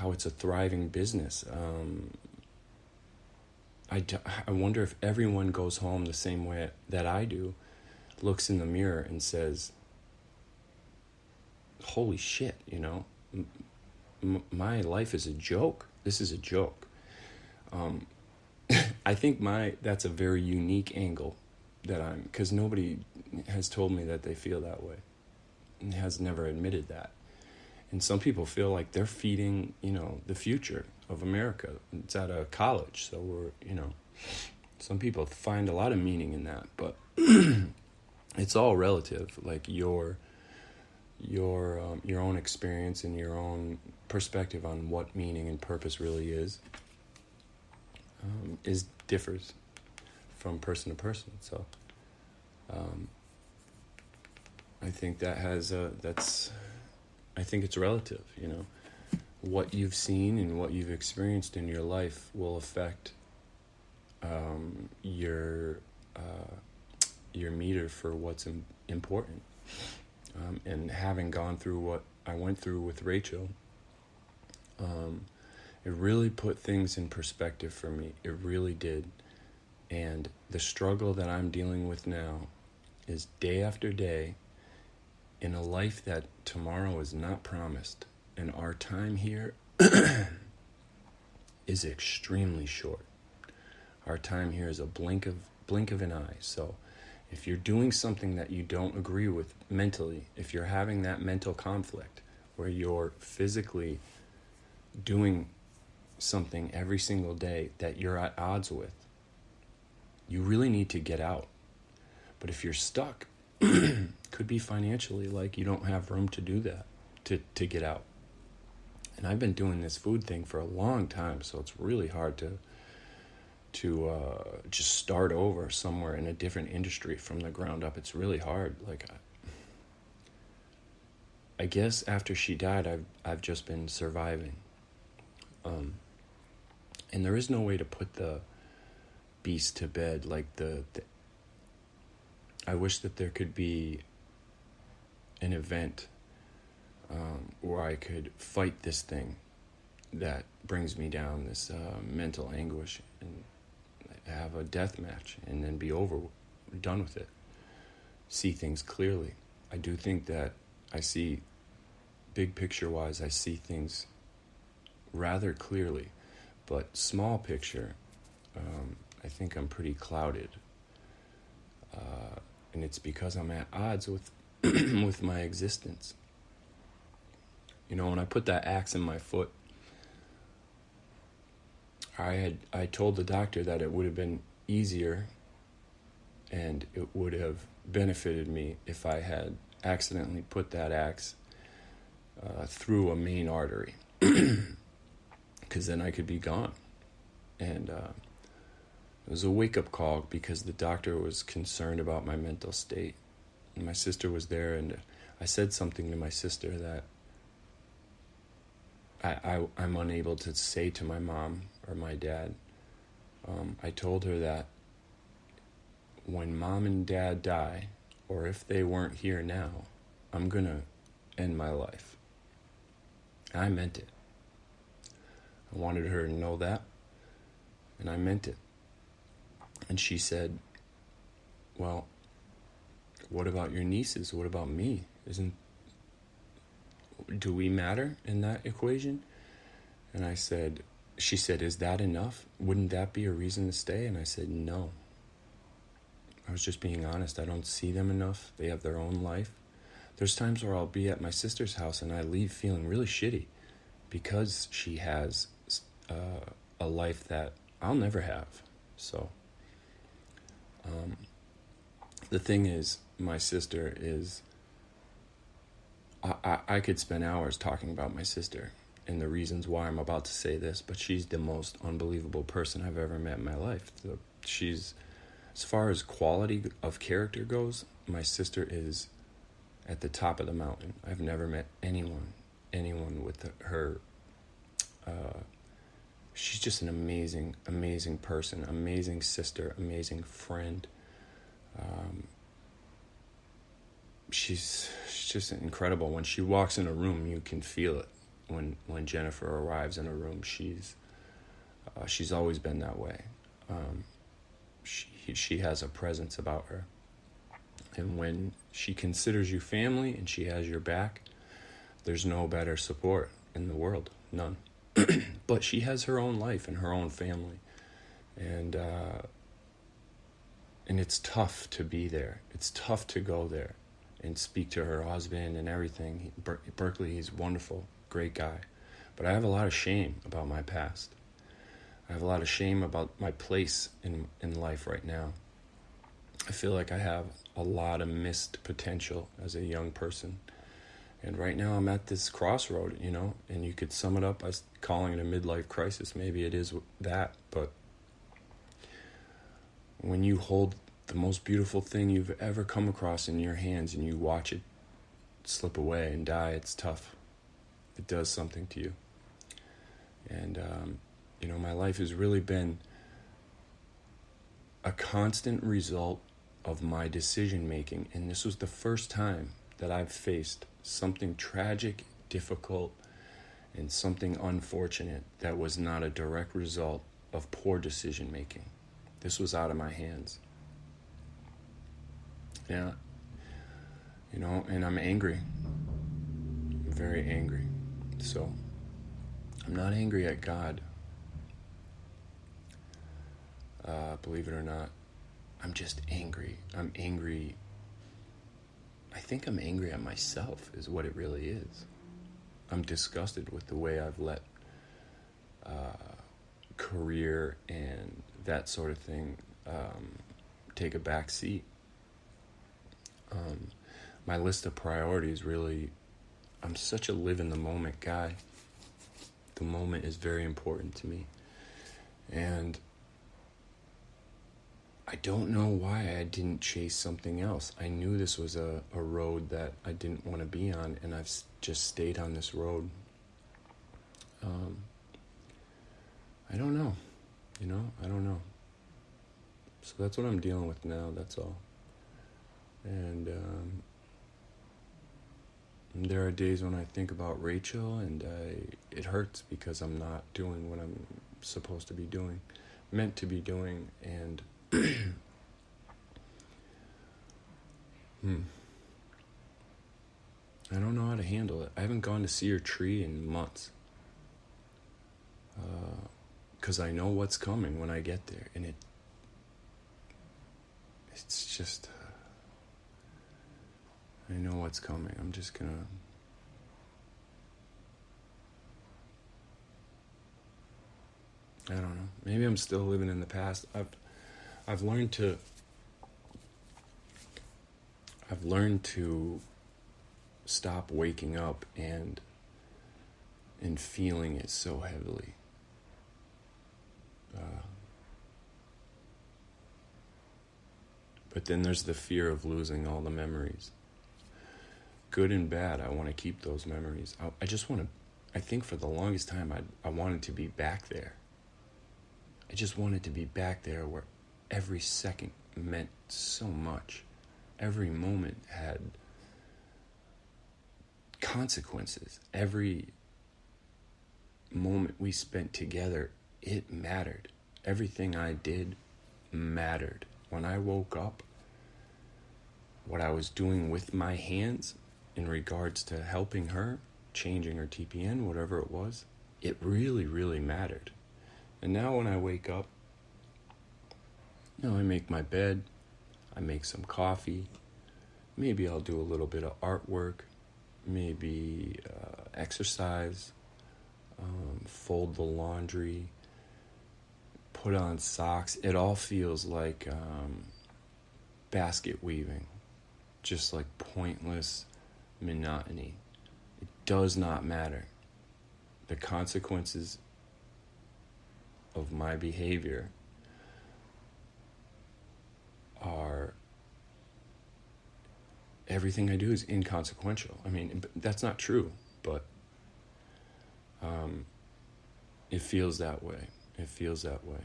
how it's a thriving business. I wonder if everyone goes home the same way that I do, looks in the mirror and says, holy shit, you know, my life is a joke. This is a joke. I think that's a very unique angle because nobody has told me that they feel that way and has never admitted that. And some people feel like they're feeding, you know, the future of America. It's at a college, so we're, you know, some people find a lot of meaning in that, but it's all relative. Like your own experience and your own perspective on what meaning and purpose really is differs from person to person. So I think I think it's relative, you know. What you've seen and what you've experienced in your life will affect your meter for what's important. And having gone through what I went through with Rachel, it really put things in perspective for me. It really did. And the struggle that I'm dealing with now is day after day in a life that tomorrow is not promised. And our time here is extremely short. Our time here is a blink of an eye. So if you're doing something that you don't agree with mentally, if you're having that mental conflict where you're physically doing something every single day that you're at odds with, you really need to get out. But if you're stuck, could be financially, like you don't have room to do that, to get out. And I've been doing this food thing for a long time, so it's really hard to just start over somewhere in a different industry from the ground up. It's really hard. Like, I guess after she died, I've just been surviving. And there is no way to put the beast to bed. Like I wish that there could be an event where I could fight this thing that brings me down, this mental anguish, and have a death match and then be done with it. See things clearly. I do think that I see, big picture wise, I see things rather clearly, but small picture, I think I'm pretty clouded. And it's because I'm at odds with with my existence. You know, when I put that axe in my foot, I told the doctor that it would have been easier and it would have benefited me if I had accidentally put that axe through a main artery, because then I could be gone. And it was a wake-up call because the doctor was concerned about my mental state. And my sister was there, and I said something to my sister that I'm unable to say to my mom or my dad. I told her that when mom and dad die, or if they weren't here now, I'm going to end my life. And I meant it. I wanted her to know that, and I meant it. And she said, well, what about your nieces? What about me? Do we matter in that equation? And she said, is that enough? Wouldn't that be a reason to stay? And I said, no. I was just being honest. I don't see them enough. They have their own life. There's times where I'll be at my sister's house and I leave feeling really shitty because she has a life that I'll never have. So the thing is, my sister is, I could spend hours talking about my sister and the reasons why I'm about to say this, but she's the most unbelievable person I've ever met in my life. She's, as far as quality of character goes, my sister is at the top of the mountain. I've never met anyone with her. She's just an amazing, amazing person, amazing sister, amazing friend. She's just incredible. When she walks in a room, you can feel it. when Jennifer arrives in a room. She's always been that way. She has a presence about her, and when she considers you family and she has your back, there's no better support in the world, none. But she has her own life and her own family, and it's tough to be there. It's tough to go there and speak to her husband and everything. Berkeley, he's wonderful, great guy, but I have a lot of shame about my past. I have a lot of shame about my place in life right now. I feel like I have a lot of missed potential as a young person. And right now I'm at this crossroad, and you could sum it up by calling it a midlife crisis. Maybe it is that, but when you hold the most beautiful thing you've ever come across in your hands and you watch it slip away and die, it's tough. It does something to you. And, my life has really been a constant result of my decision making. And this was the first time that I've faced something tragic, difficult, and something unfortunate that was not a direct result of poor decision making. This was out of my hands. Yeah. And I'm angry. I'm very angry. So, I'm not angry at God. Believe it or not, I'm just angry. I'm angry. I think I'm angry at myself is what it really is. I'm disgusted with the way I've let career and that sort of thing take a back seat. My list of priorities really, I'm such a live in the moment guy. The moment is very important to me. And I don't know why I didn't chase something else. I knew this was a road that I didn't want to be on, and I've just stayed on this road. I don't know. I don't know. So that's what I'm dealing with now, that's all. And there are days when I think about Rachel, and it hurts because I'm not doing what I'm supposed to be doing, meant to be doing, and I don't know how to handle it. I haven't gone to see her tree in months. Because I know what's coming when I get there. And it's just, I know what's coming. I'm just gonna, I don't know. Maybe I'm still living in the past. I've learned to stop waking up and feeling it so heavily. But then there's the fear of losing all the memories. Good and bad, I want to keep those memories. I just want to, I think for the longest time, I wanted to be back there. I just wanted to be back there where every second meant so much. Every moment had consequences. Every moment we spent together, it mattered. Everything I did mattered. When I woke up, what I was doing with my hands in regards to helping her, changing her TPN, whatever it was, it really, really mattered. And now when I wake up, I make my bed, I make some coffee, maybe I'll do a little bit of artwork, maybe exercise, fold the laundry, put on socks. It all feels like basket weaving, just like pointless monotony. It does not matter. The consequences of my behavior are, everything I do is inconsequential. I mean, that's not true, but it feels that way. It feels that way.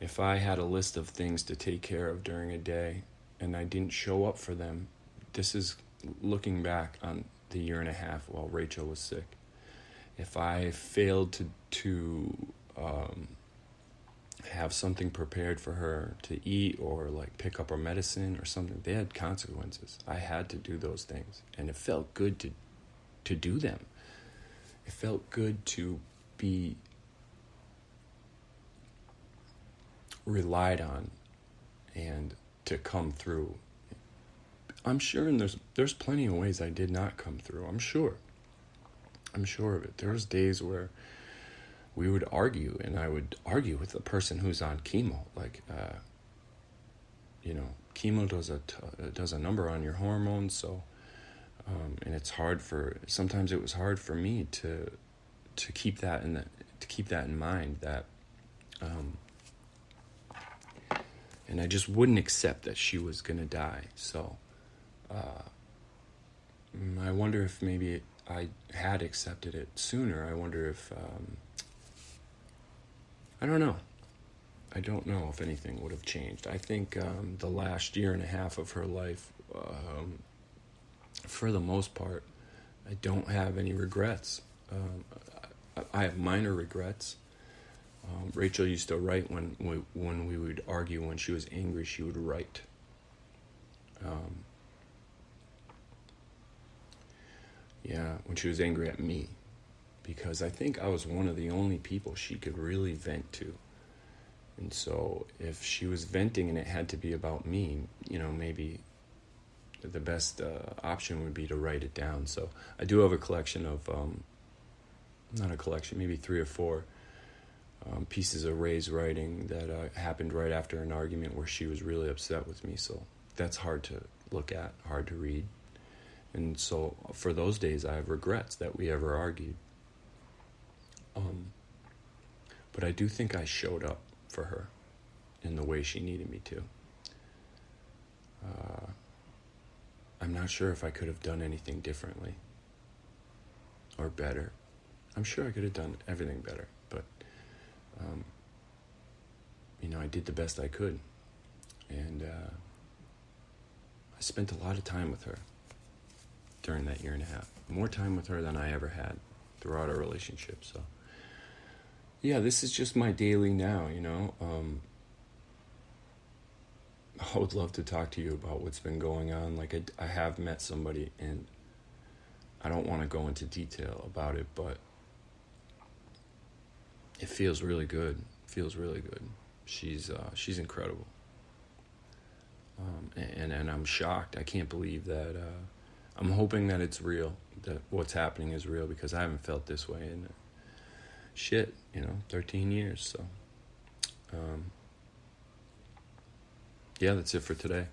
If I had a list of things to take care of during a day and I didn't show up for them, this is looking back on the year and a half while Rachel was sick. If I failed to have something prepared for her to eat, or like pick up her medicine or something, they had consequences. I had to do those things, and it felt good to do them. It felt good to be relied on and to come through. I'm sure, and there's plenty of ways I did not come through. I'm sure of it. There's days where we would argue, and I would argue with the person who's on chemo. Like, chemo does a number on your hormones. So, and it's hard sometimes it was hard for me to keep that in mind. That, and I just wouldn't accept that she was gonna die. So, I wonder if maybe I had accepted it sooner. I wonder if, I don't know. I don't know if anything would have changed. I think the last year and a half of her life, for the most part, I don't have any regrets. I have minor regrets. Rachel used to write when we would argue. When she was angry, she would write. When she was angry at me, because I think I was one of the only people she could really vent to. And so if she was venting and it had to be about me, maybe the best option would be to write it down. So I do have a collection of, not a collection, maybe 3 or 4 pieces of Ray's writing that happened right after an argument where she was really upset with me. So that's hard to look at, hard to read. And so for those days, I have regrets that we ever argued. But I do think I showed up for her in the way she needed me to. I'm not sure if I could have done anything differently or better. I'm sure I could have done everything better, but, I did the best I could. And I spent a lot of time with her during that year and a half. More time with her than I ever had throughout our relationship. So, yeah, this is just my daily now, I would love to talk to you about what's been going on. Like, I have met somebody, and I don't want to go into detail about it, but it feels really good. She's incredible. And I'm shocked. I can't believe that. I'm hoping that it's real, that what's happening is real, because I haven't felt this way in 13 years. So, that's it for today.